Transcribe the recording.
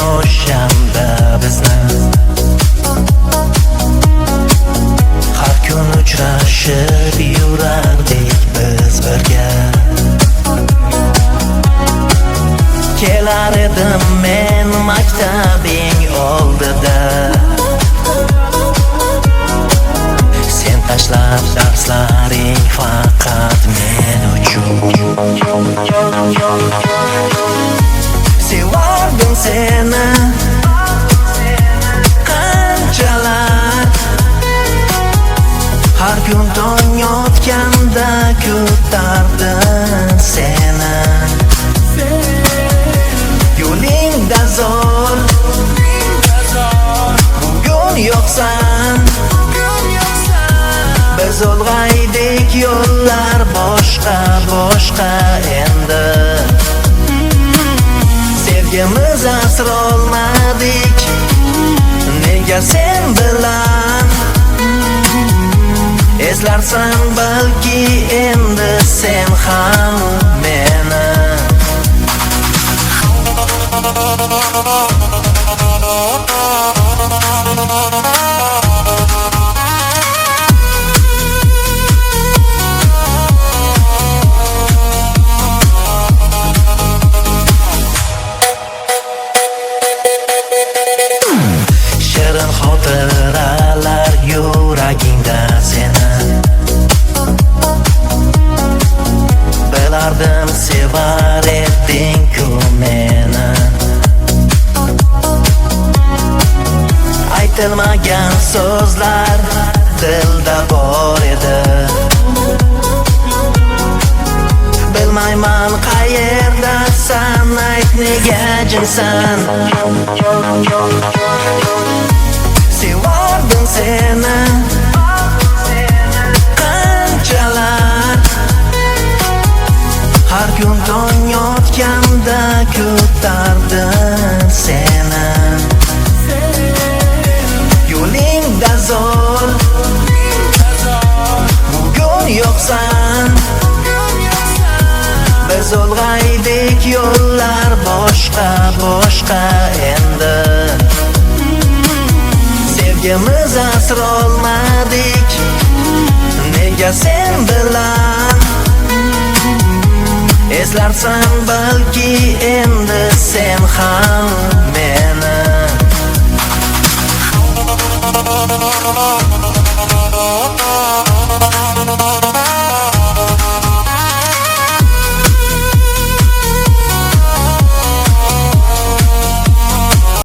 O'shanda bizni har kun uchrashib yurardik biz birga. Kelar edim men maktabing oldida, sen tashlab darslaring faqat men uchun. Sevardim seni qanchalar, har kun tong otganda kutardim seni. Yo'lingda zo'r, bugun yo'qsan. Biz ulg'aydik, yo'llar boshqa boshqa endi. Sevgimiz asrolmadik, nega sen bilan? Eslarsan balki endi sen ham meni. Shirin xotiralar yuragingda seni, bilardim sevar eding-ku meni. Aytilmagan so'zlar dilda bor edi, bilmayman qayerdasan, ayt nega jimsan. Sevardim seni qanchalar, har kun tong otganda kutardim seni. Yo'lingda zo'r, bugun yo'qsan. Biz ulg'aydik, yo'llar boshqa boshqa endi. Sevgimiz asrolmadik, nega sen bilan? Eslarsan balki endi